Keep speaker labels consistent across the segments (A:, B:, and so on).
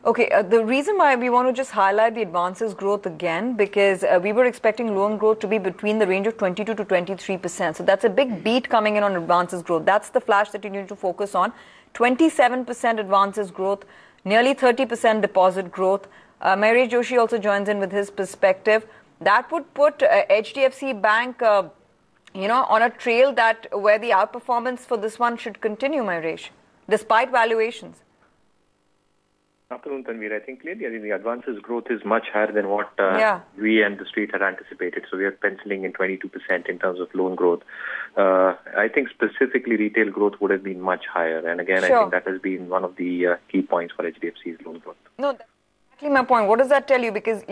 A: Okay, the reason why we want to just highlight the advances growth again, because we were expecting loan growth to be between the range of 22 to 23%. So that's a big beat coming in on advances growth. That's the flash that you need to focus on. 27% advances growth, nearly 30% deposit growth. Mayuresh Joshi also joins in with his perspective. That would put HDFC Bank, on a trail that where the outperformance for this one should continue, Mayuresh, despite valuations.
B: Afternoon, Tanveer. I think clearly the advances growth is much higher than what we and the street had anticipated. So we are penciling in 22% in terms of loan growth. I think specifically retail growth would have been much higher. And again, I think that has been one of the key points for HDFC's loan growth.
A: No, that's exactly my point. What does that tell you? Because,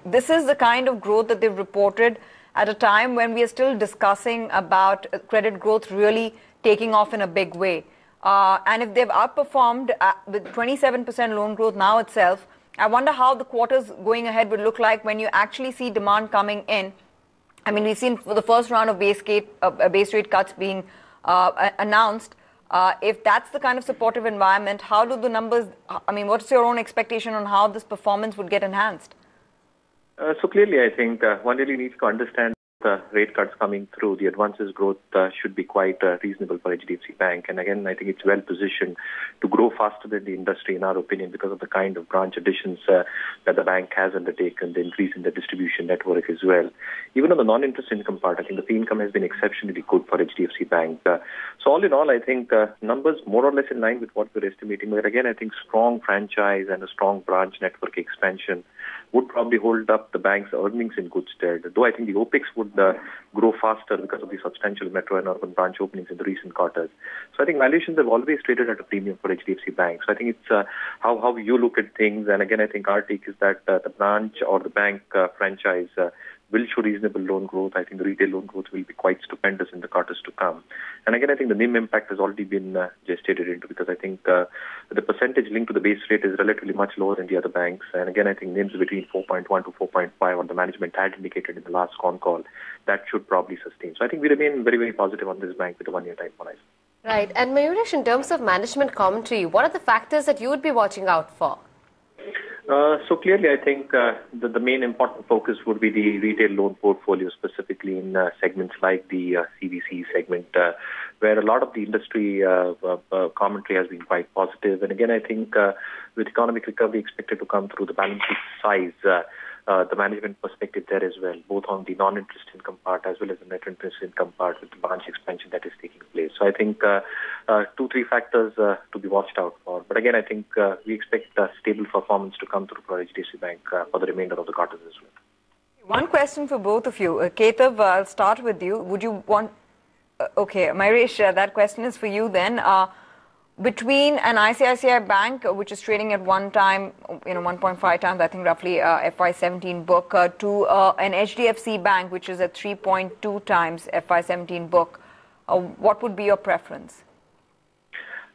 A: this is the kind of growth that they've reported at a time when we are still discussing about credit growth really taking off in a big way. And if they've outperformed with 27% loan growth now itself, I wonder how the quarters going ahead would look like when you actually see demand coming in. I mean, we've seen for the first round of base rate cuts being announced. If that's the kind of supportive environment, how do the numbers, what's your own expectation on how this performance would get enhanced?
B: So clearly, I think one really needs to understand the rate cuts coming through. The advances growth should be quite reasonable for HDFC Bank. And again, I think it's well positioned to grow faster than the industry, in our opinion, because of the kind of branch additions that the bank has undertaken, the increase in the distribution network as well. Even on the non-interest income part, I think the fee income has been exceptionally good for HDFC Bank. So all in all, I think numbers more or less in line with what we're estimating. But again, I think strong franchise and a strong branch network expansion would probably hold up the bank's earnings in good stead. Though I think the OPEX would grow faster because of the substantial metro and urban branch openings in the recent quarters. So I think valuations have always traded at a premium for HDFC Bank. So I think it's how you look at things. And again, I think our take is that the branch or the bank franchise will show reasonable loan growth. I think the retail loan growth will be quite stupendous in the quarters to come. And again, I think the NIM impact has already been gestated into, because I think the percentage linked to the base rate is relatively much lower than the other banks. And again, I think NIMs between 4.1 to 4.5, what the management had indicated in the last con call, that should probably sustain. So I think we remain very, very positive on this bank with a one-year time horizon.
C: Right. And Mayuresh, in terms of management commentary, what are the factors that you would be watching out for?
B: So clearly, I think the main important focus would be the retail loan portfolio, specifically in segments like the CVC segment, where a lot of the industry commentary has been quite positive. And again, I think with economic recovery expected to come through, the balance sheet size, the management perspective there as well, both on the non-interest income part as well as the net interest income part with the branch expansion that is taking place. So I think 2-3 factors to be watched out for. But again, I think we expect stable performance to come through for HDFC Bank for the remainder of the quarters as well.
A: One question for both of you. Kaitav, I'll start with you. Would you want... okay, Mayuresh, that question is for you then. Between an ICICI Bank, which is trading at 1.5 times, I think roughly FY17 book, to an HDFC Bank, which is at 3.2 times FY17 book, what would be your preference?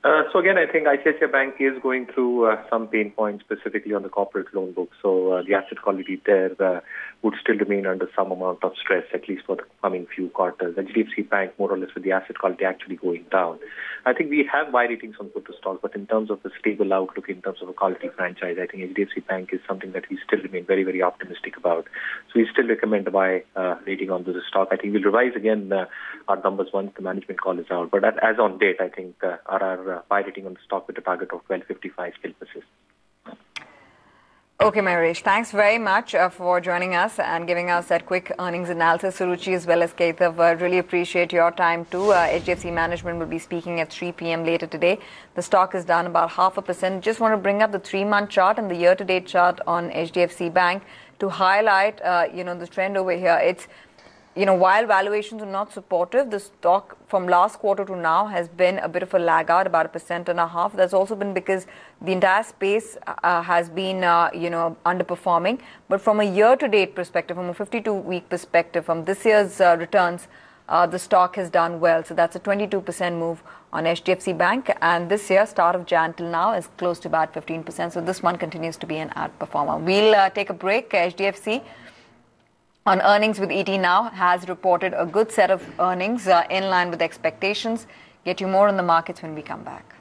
B: So again, I think ICICI Bank is going through some pain points, specifically on the corporate loan book. So the asset quality there would still remain under some amount of stress, at least for the coming few quarters. HDFC Bank, more or less, with the asset quality actually going down. I think we have buy ratings on put to stock, but in terms of the stable outlook, in terms of a quality franchise, I think HDFC Bank is something that we still remain very, very optimistic about. So we still recommend a buy rating on the stock. I think we'll revise again our numbers once the management call is out. But as on date, I think our buy rating on the stock with a target of 1255 still persists.
A: Okay, Mayuresh, thanks very much for joining us and giving us that quick earnings analysis. Suruchi as well as Kaitav, really appreciate your time too. HDFC management will be speaking at 3 p.m. later today. The stock is down about 0.5%. Just want to bring up the 3-month chart and the year-to-date chart on HDFC Bank to highlight, the trend over here. It's while valuations are not supportive, the stock from last quarter to now has been a bit of a laggard, about 1.5%. That's also been because the entire space has been, underperforming. But from a year-to-date perspective, from a 52-week perspective, from this year's returns, the stock has done well. So that's a 22% move on HDFC Bank. And this year, start of Jan till now, is close to about 15%. So this one continues to be an outperformer. We'll take a break. HDFC on earnings with ET Now has reported a good set of earnings in line with expectations. Get you more on the markets when we come back.